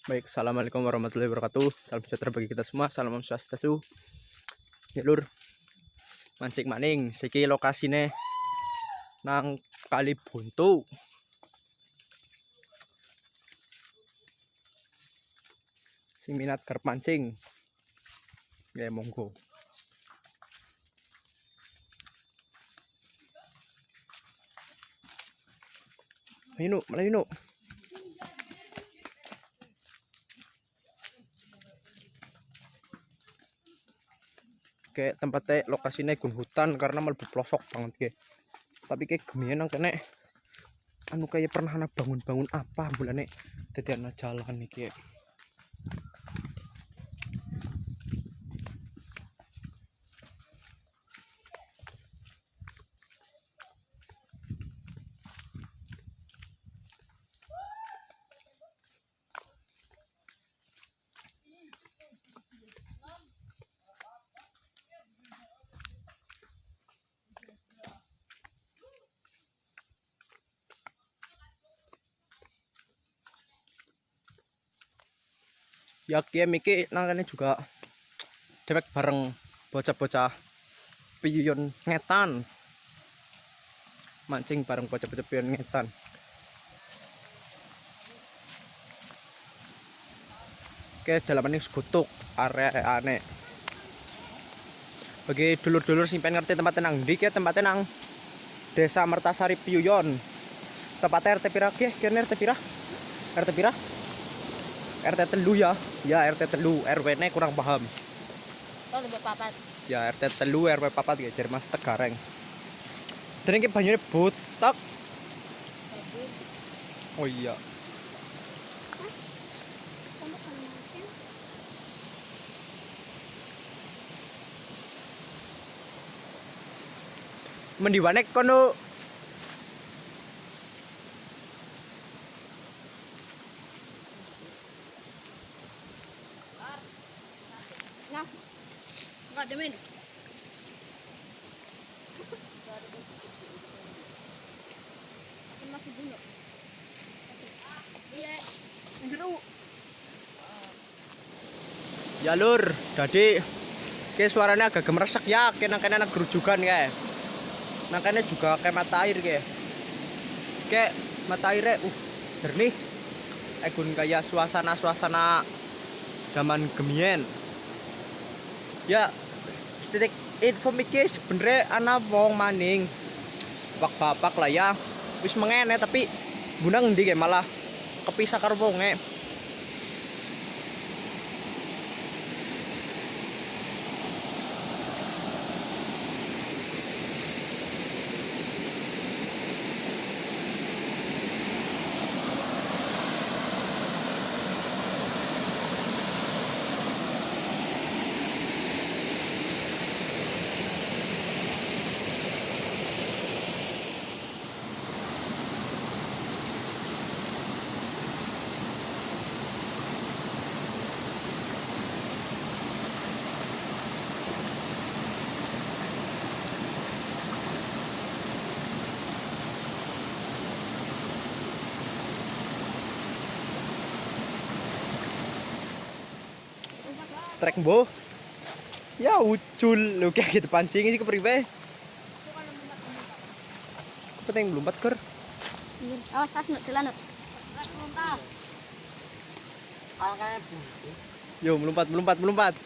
Baik, assalamualaikum warahmatullahi wabarakatuh. Salam sejahtera bagi kita semua. Salam swastiastu. Ya lur, mancing maning. Siki lokasine nang Kali Buntu. Sing minat kerep mancing, ya monggo. Ayo malah yuk. Kayak tempatnya lokasinya gun hutan karena mlebu pelosok banget ke. Tapi kayak gemian nang kene anu kayak pernah ana bangun-bangun apa bulane dadi ana jalan iki. Ya kia miki nangkane juga dewek bareng bocah-bocah piyun ngetan. Mancing bareng bocah-bocah piyun ngetan. Oke, dalaman ini segutuk area aneh. Bagi dulur-dulur sing pengen ngerti tempat tenang ndi ki tempat tenang Desa Mertasari Piyuyon. Tempatnya RT pira ki? Kene RT pira? RT pira? RT telu ya. Ya RT telu, RW-ne kurang paham. Oh, lebih papat. Ya RT telu RW papat ya Jer Mas Tegareng. Dan iki banyune butek. Oh iya. Mendiwane kono Nah, nggak ada min. Masih bunyi. Iya, jeruk. ya lur, jadi kayak suaranya agak gemeresek ya, kayak nangkene anak gerujukan kayak. Nangkene juga kayak mata air kayak mata airnya jernih. Egun kayak suasana zaman gemien. Ya, sedikit info mikir sebenernya anak wong maning bak bapak lah ya wis mengene tapi bunang ndi kayak malah kepisah karo wonge. Strek mbo. Ya ucul lu kayak gitu pancing sih kepriwe. Penting belum ker. Awas asnut dilanut. Yo melompat.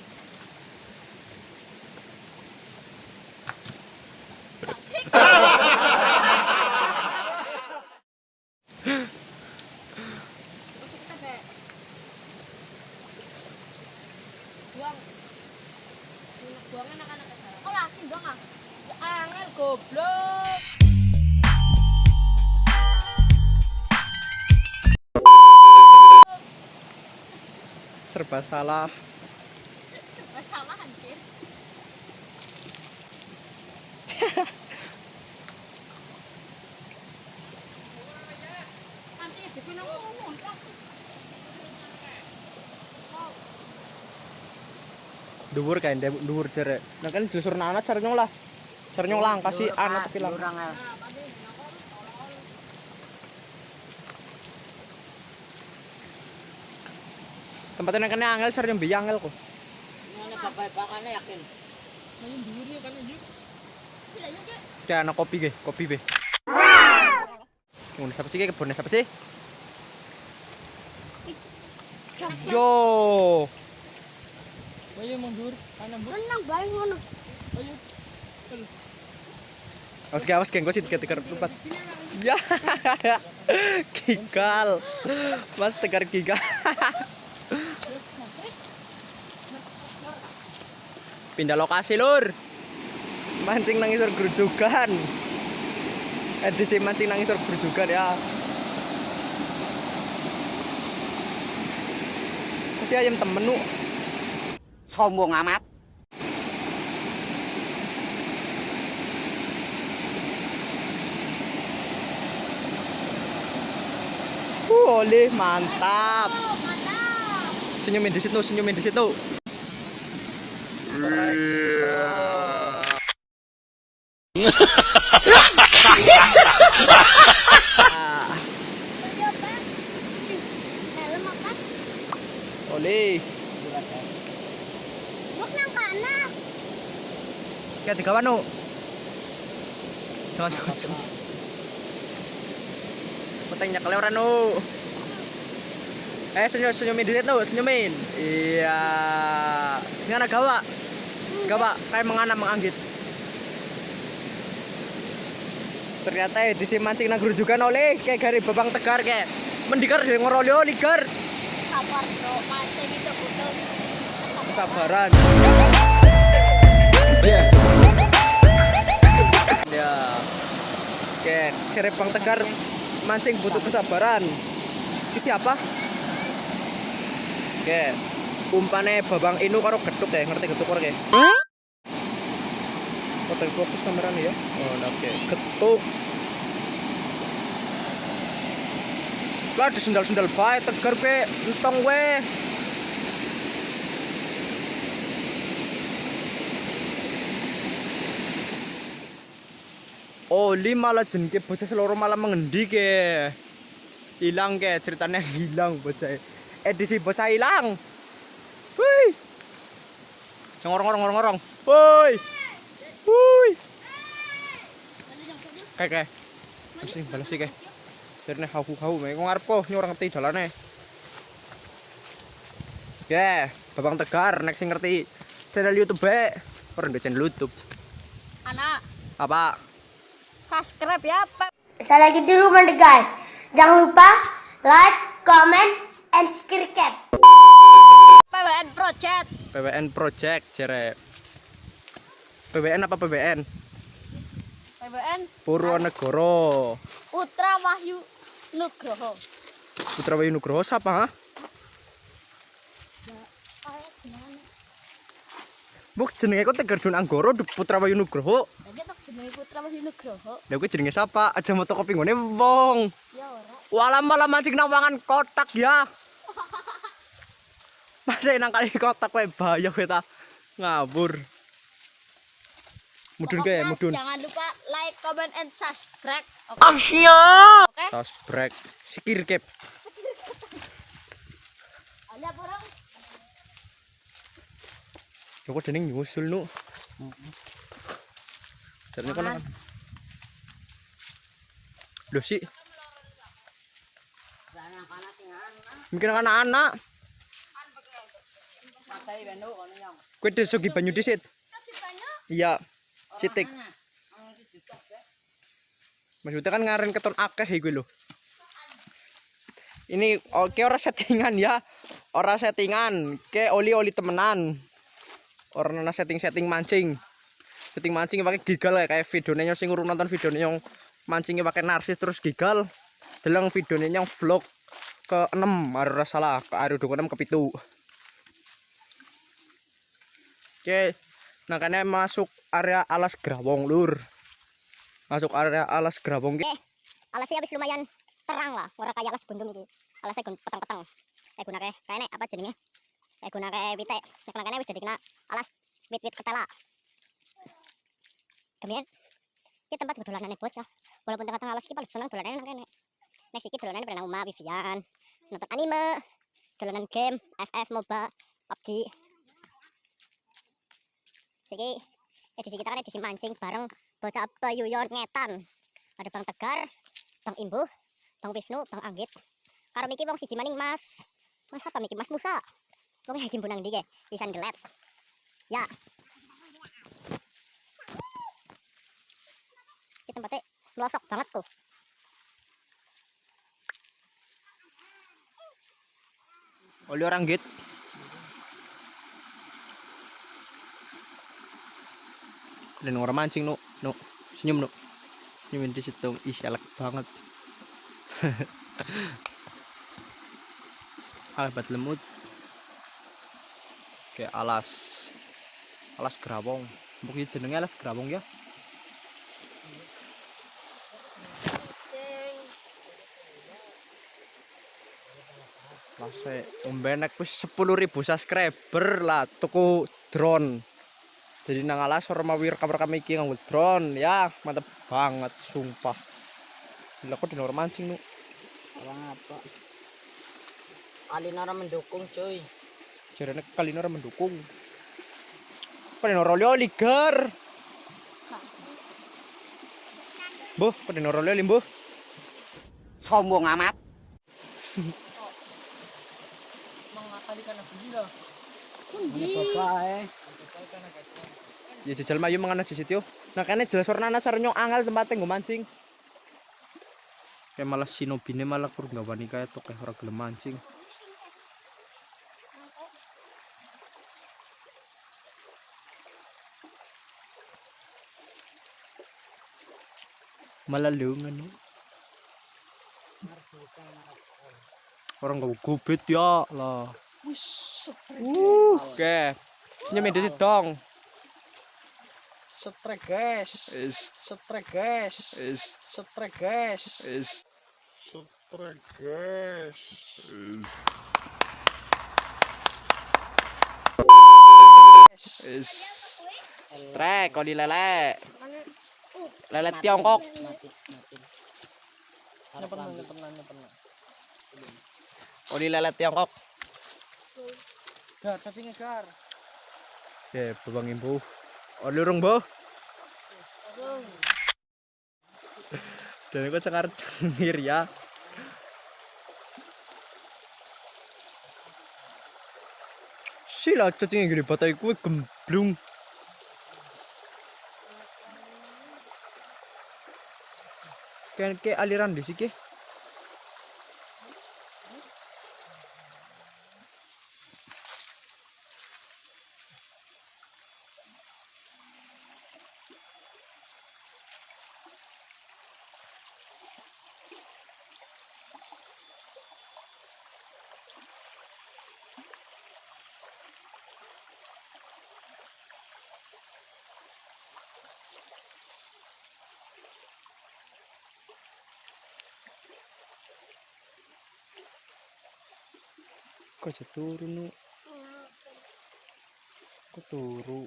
Buang anak-anak sekarang. Oh, langsung buang ah. Ya angel goblok. Serba salah. Masalah anjir. Anjir dipinang ngomong. Dhuwur kae dhuwur jere. Nah kan jusur anak cara nyong lah kasih anak tapi lah. Tempatnya kene angel sar nyembe angel kok. Ngene babay-bakane yakin. Mayu mburi kan iki. Bilanya Cek. Cek ana kopi ge, kopi be. Ngono siapa sih kebun siapa sih? Yo. Ayo mundur, kanan bu. Tenang bae ngono. Ayo. Awas geng gua sih tegar tempat. Ya. Gigal. Mas tegar gigal. Pindah lokasi, Lur. Mancing nang isor grujugan. Edisi mancing nang isor grujugan ya. Kasih ayam temen nu. Sombong amat. Oleh mantap. Senyumin di situ, senyumin di situ. Oleh. Kayak tiga wanu. Jangan. Petengnya kelewaran nu. Senyumin di situ, senyumin. Iya. Ngana gawa. Gawa kayak menganggit. Ternyata edisi mancing nang grujukan oleh kayak gari babang tegar kayak mendikar dari ngorolio ligar. Sabar, Bro. Mancing itu butuh Kesabaran. Ya. Oke, serep bang tegar mancing butuh kesabaran. Ini siapa? Oke. Umpane babang inu karo getuk ya, ngerti getuk ora ya? Foto fokus kameranya ya. Oh, oke. Getuk. Lah di sendal-sendal bae tegar pe entong we. Oh, malah jengke bocah seloro malah mengendi ke. Hilang ke ceritanya hilang bocah. Edisi bocah hilang. Woi. Ngorong. Woi. Woi. Kayak. Mesti balas sih kayak. Terne hau mek ngarep kok nyorong ngerti dalane. Ya, Babang Tegar nek sing ngerti channel YouTube bae. Ora ndek channel YouTube. anak. Apa? Subscribe ya, Pak. Saya lagi di rumah deh guys. Jangan lupa like, comment, and subscribe. PWN Project. PWN Project jere. PWN apa PWN? PWN Purwonegoro. Putra Wahyu Nugroho. Putra Wahyu Nugroho siapa? Ha? Buk jenenge kok Tegar Dun Anggoro Putra Wahyu Nugroho. Lagi tak jenenge Putra Wahyu Nugroho. Lah kuwi jenenge siapa? Aja moto kopi ngene wong. Ya ora. Walam malah mancing nang wangan kotak ya. Masa nang kali kotak kowe bahaya kowe ta. Ngabur. Mudun ke, Pokoknya mudun. Jangan lupa like, comment, and subscribe. Oke. Subscribe. Sikir kep. Ada orang. Kok dening nyusul nu. Jarene kan. Loh sih. Mungkin anak-anak. Kowe desogi banyu disit. Iya. Sitik. Maksudnya kan ngaren keton akeh iki lho. Ini oke ora settingan ya. Ora settingan, ke oli-oli temenan. Orang nana setting mancing pakai gigal ya kayak videonya sing urung nonton videonya yang mancingnya pakai narsis terus gigal deleng videonya yang vlog ke 6 ora salah ke area 26 ke 7. Oke makanya masuk area alas Grawong Lur, masuk area alas Grawong Alasnya habis lumayan terang lah, ora kayak alas buntung iki. Alasnya petang-petang. Gunake kayaknya apa jenenge? Gunake wite. Nek nang kene wis dadi kena alas wit-wit ketela. Kemudian ki tempat dolanane bocah. Walaupun tengah-tengah alas ki paling seneng dolanane nang kene. Nek iki dolanane pernah omah Vivian, nonton anime, dolanan game, FF, MOBA, PUBG. Siki edisi kita kan edisi mancing bareng bocah Bayuyon Ngetan. Ada Bang Tegar, Bang Imbuh, Bang Wisnu, Bang Anggit. Karo miki wong siji maning Mas. Mas apa miki? Mas Musa. Wong hakim bunang ndi ge? Isan gelet. Ya. Ki tempatnya melosok banget tuh. Oli orang git. Dan orang mancing nu, senyum nu, senyumin di situ, ih elek banget. Albat lemut, kayak alas gerawong, mungkin jenengnya alas gerawong ya. Lase umbenek wis 10.000 subscriber lah tuku drone. Jadi nang alas orang mau rekam iki nganggo drone ya, mantep banget sumpah. Gila kok dino mancing nu. Apa? Alina orang mendukung cuy. Jarene kalino ora mendukung. Padahal oli ger. Buh, padahal oli mbuh. Sombong amat. Mengakali karena gila. Ya jajal mayu mangan di situ. Nah kene jelas ornana sarnyo angel tempatnya nggo mancing. Kayak malah sinobine malah kurang gawani kayak tok ora gelem mancing. Malah lungan. Orang gak gobet ya lah. Oke. Senyum di situ dong. Setrek guys. Is. Setrek guys. Is. Setrek guys. Is. Is. Strek kau di lele. Lele Tiongkok. Pernah. Kau di lele Tiongkok. Gar, tapi ngegar. Oke, babang imbu. Oli urung, Bu. Dan aku cengir ya. Sila cacing gede batai kuwi gemblung. Kan ke aliran di sini. Kok turun nu? Kok turu?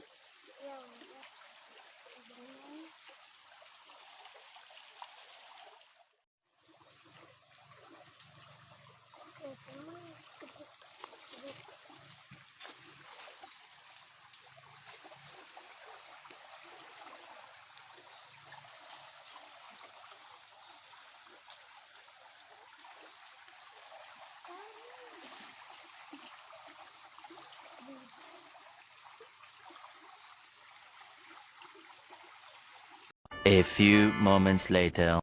A few moments later.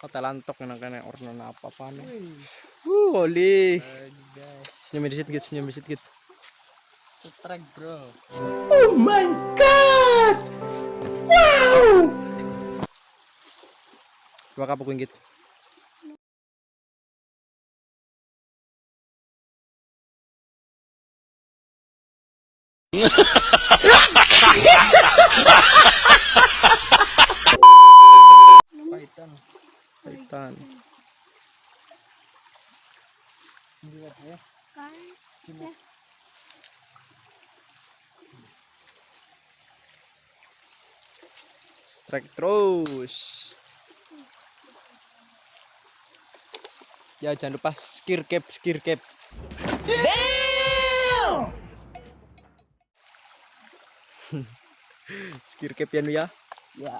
Kata lantok nang kene orna apa-apa nih. Oli. Senyum dikit gitu, senyum dikit. Setrek bro. Oh my god. Wow. Dua kapuk inggit. Paitan. Paitan. Ini ya. Strike terus. Ya jangan lupa skir cap. Skir cap ya Nu ya. Ya.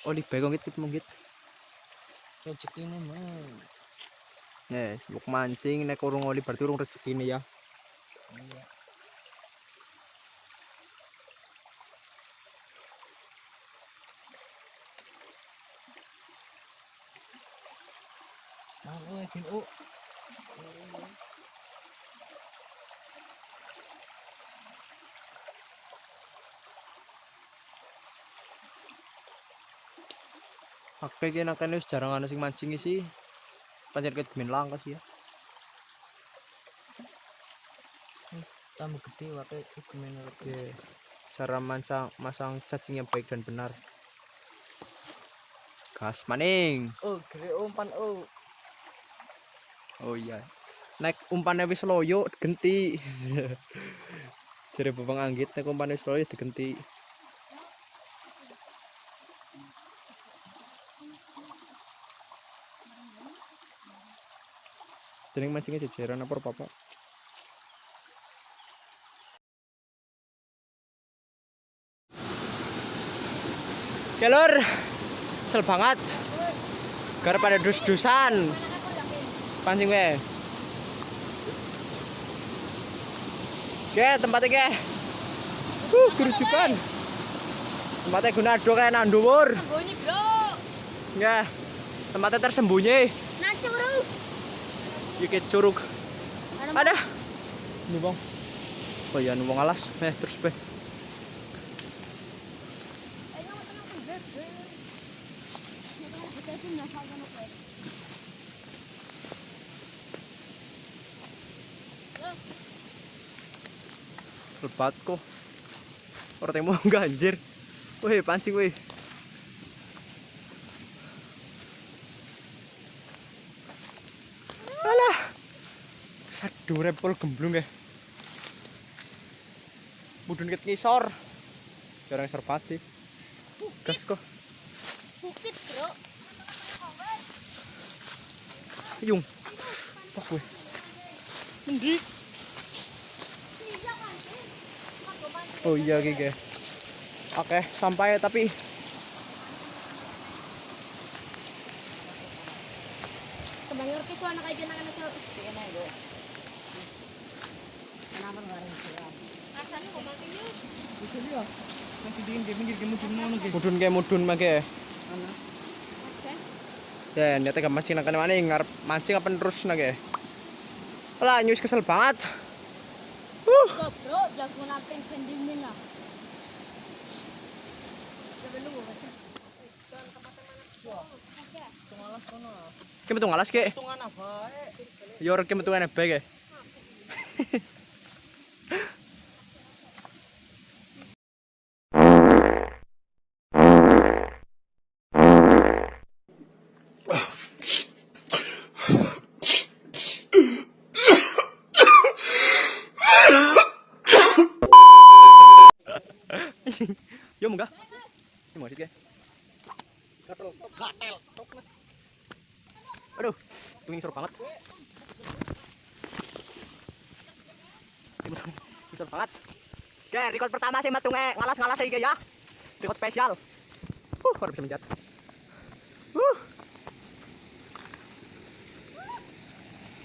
Oli begong gitu mungkin. Rezeki ini mah. Yuk mancing nek urung oli berarti urung rezeki ini ya. Mau Vin U. Oke kena kan wis jarang ana sing mancing sih. Pancen ket gemen langka sih ya. Tambah gede wae gimana Oke. Cara masang cacing yang baik dan benar. Gas maning. Oh, gede umpan oh. Oh iya. Nek umpannya wis loyo digenti. Jare Bapang Anggit nek umpannya wis loyo digenti. Jeneng mancingnya jejeran apa apa? Kelur, sel banget. Gara pada dus-dusan. Pancing we. Oke, tempatnya ke. Kerujukan. Tempatnya Gunado kayak nang dhuwur. Sembunyi, Bro. Ya. Tempatnya tersembunyi. Nah, curug. Iki curug. Ada. Ini bang. Oh iya, nunggu alas. Terus be. Lebat kok. Orang yang mau ganjir. Wih, pancing wih. Alah. Sadu repol gemblung ya. Mudun ket ngisor. Jarang serpat sih. Gas kok. Bukit, Bro. Yung. Pak gue. Mending. Oh iya gigi. Oke, sampai tapi Kebanyakan itu anak aja anak-anak tuh. Sini go. Kenapa bareng siram? Rasanya kok mati yuk. Bisa dia. Masih dingin dia pinggir ke mudun ngono ge. mudun make. Ana. Ya, niatnya gak mancing nang kene mana ngarep mancing apa terus nake. Lah nyus kesel banget. Kok, Bro, jago napin pendimin lah. Ki metu ngalas ki. Tungan apa? Yo rek metu ene bae ki. Yo munggah. Ini mau ke. Gatel. Aduh, tunging seru banget. Seru banget. Oke, record pertama sih matungnya ngalas-ngalas iki ya. Record spesial. Baru bisa menjat.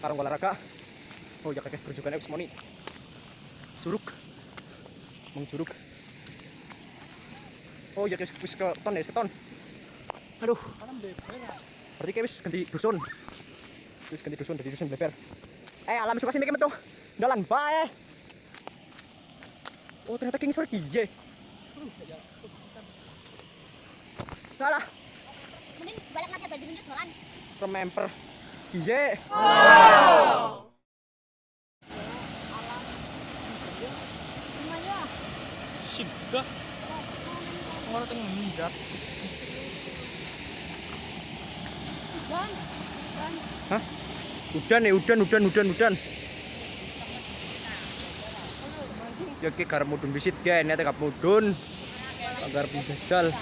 Karang olahraga. Oh ya kakek perjuangan wis moni. Curug. Mong curug. Oh ya wis ke ton ya, ke ton. Aduh. Berarti kayak wis ganti dusun. Wis ganti dusun dari dusun bleber. Alam suka sini metu. Dalan bae. Oh ternyata king sore kiye. Salah. Mending balik lagi bandingin dolan. Remember. Kiye. Sibah. Ngono teng minggat. Dan Hah? Udan nih, udan. Ya ki garap mudun bisit ya, ini tegap mudun. Agar penjajal.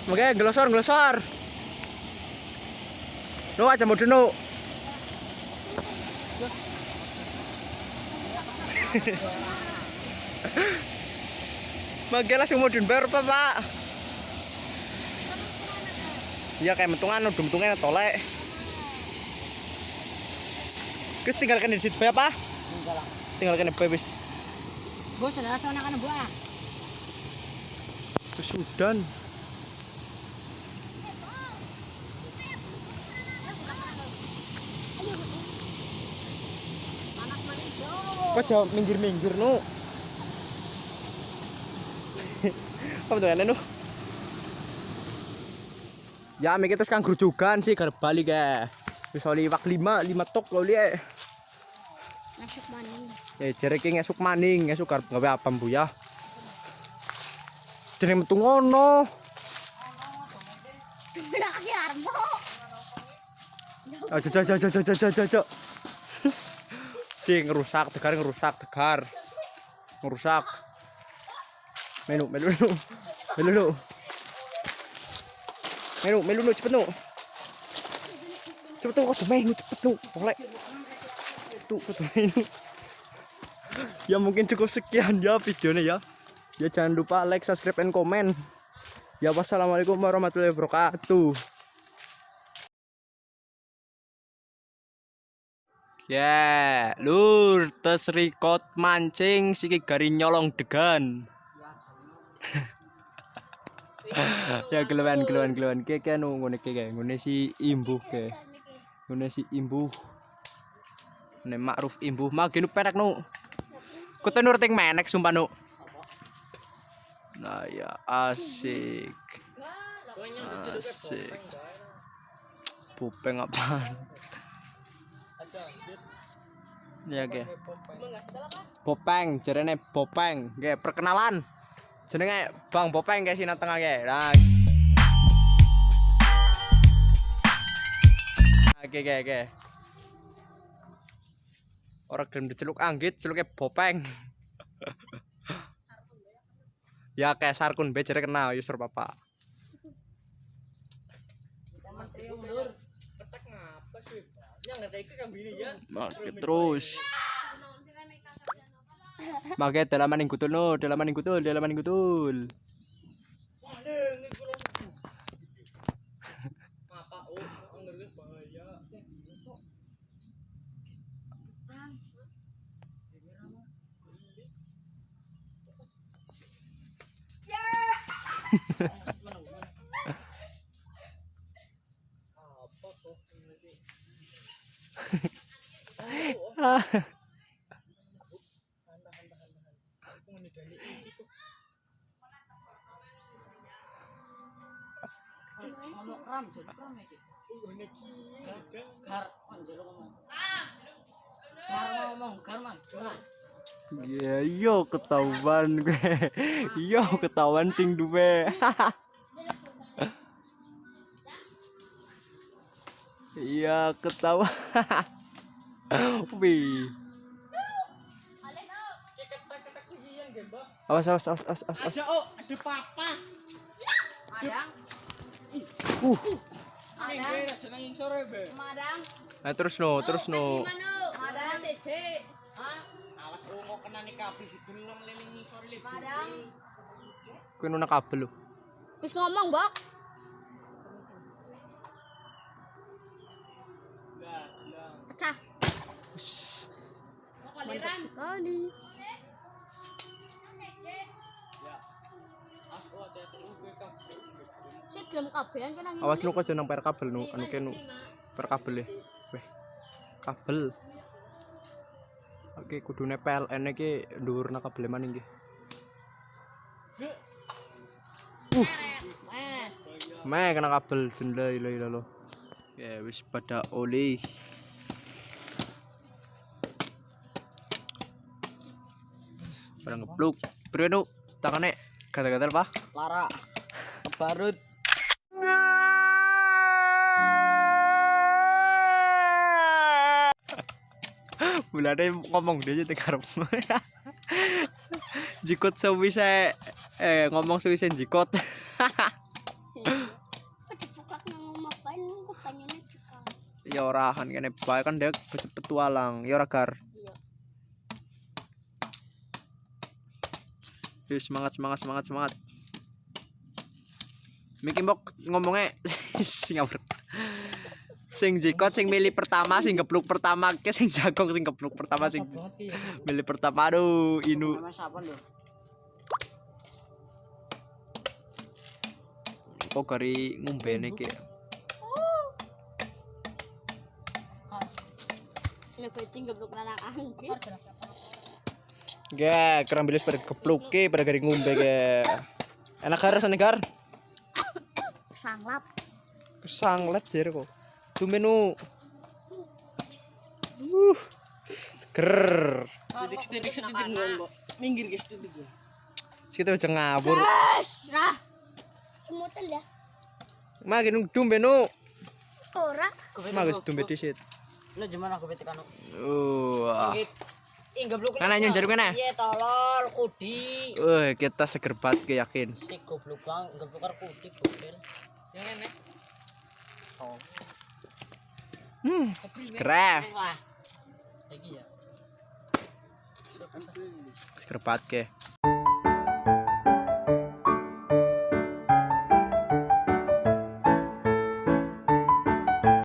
Makanya gelosor. No aja mudun no. Makanya langsung mudun bar apa pak? Iya kayak mentungan, udah mentungnya tolek. Terus tinggalkan di situ apa? Tinggalkan di wis. Bos, ada anak-anak buah. Terus udan. Kok jauh minggir nu? Apa tuh nu? Ya mikir terus kan gerujukan sih garap balik ya. Wis liwak 5 tok lo liye. Masuk maning. Ya jere ki ngesuk maning, ngesuk garap gawe apa mbu ya. Jeneng metu ngono. Udah kaki armo. Aja. Si ngerusak tegar. Ngerusak. Melu cepet nu. Cepet tuh menu cepet nu. Oleh. Tuh menu. Ya mungkin cukup sekian ya videonya ya. Ya jangan lupa like, subscribe, and comment. Ya wassalamualaikum warahmatullahi wabarakatuh. Ya, lur tes record mancing siki gari nyolong degan. Ya geluan ke anu ngene ngene si imbuh ke. Ngene si imbuh. Ne Ma'ruf imbuh mah genu penak nu. Kute nur ting menek sumpah nu. Nah ya asik. Pupeng apaan? Ya ge. Bopeng, jarene Bopeng. Nggih, perkenalan. Jenenge Bang Bopeng guys sini tengah ge. Nah. Oke. Orang gelem diceluk anggit, celuknya Bopeng. Ya kayak Sarkun becere kenal user Bapak. Terus Maget dalaman gutul no, dalaman gutul. Ya yo ketahuan gue. Yo ketahuan sing duwe. Iya ketahuan. Wih. Awas. Aja oh, ada papa. Madang. Ini jeneng ngisor be. Madang. Nah terus no. Madang TJ. Hah? Awas rungo kena nih kabeh dideleng liling ngisor le. Madang. Kuwi nuna kabel lho. Wis ngomong, Mbok. Pecah. Kaliran. Sekali. Sik gelem kabehan kan angin. Awas lu kok jeneng per kabel nu anu kene per kabel e. Weh. Kabel. Oke kudune PLN iki dhuwurna kabel maning nggih. Kena kabel jendela lo. Ya wis pada oleh. Pada ngepluk. Bro tangane gatal-gatal, Pak. Lara. Kebarut. Mulane ngomong dhewe tegarmu. Jikot sewise ngomong sewise jikot. Dibuka nang mapan kok banyune juga. Ya ora kan kene bae kan dek petualang, ya ora gar. Iya. Yus semangat. Miki mbok ngomongnya sing ngawur. Sing jikot sing milih pertama sing gebluk pertama ke sing jagong sing gebluk pertama sing milih pertama aduh inu. Nama siapa lho? Kok kari ngumbene ki. Ya penting geblok lanang angin. Ge, kerang bilis pada gebluk ki pada kari ngumbe ge. Enak kar rasane gar. Sanglap. Sanglet jere kok. Tu menu. Seger. Sedikit ngomong. Minggir guys sedikit. Kita aja ngabur. Rah. Semutan dah. Makin dumbe nu. Ora. Magus dumbe disit. Lo gimana aku betik anu? Wah. Goblok. Kana nyon jarum kana. Iya tolol kudi. Kita seger banget ki yakin. Si goblok bang, goblok karo kudi gobel. Yang ngene. Oh. Seger. Wah. Lagi ya. Seger banget ki.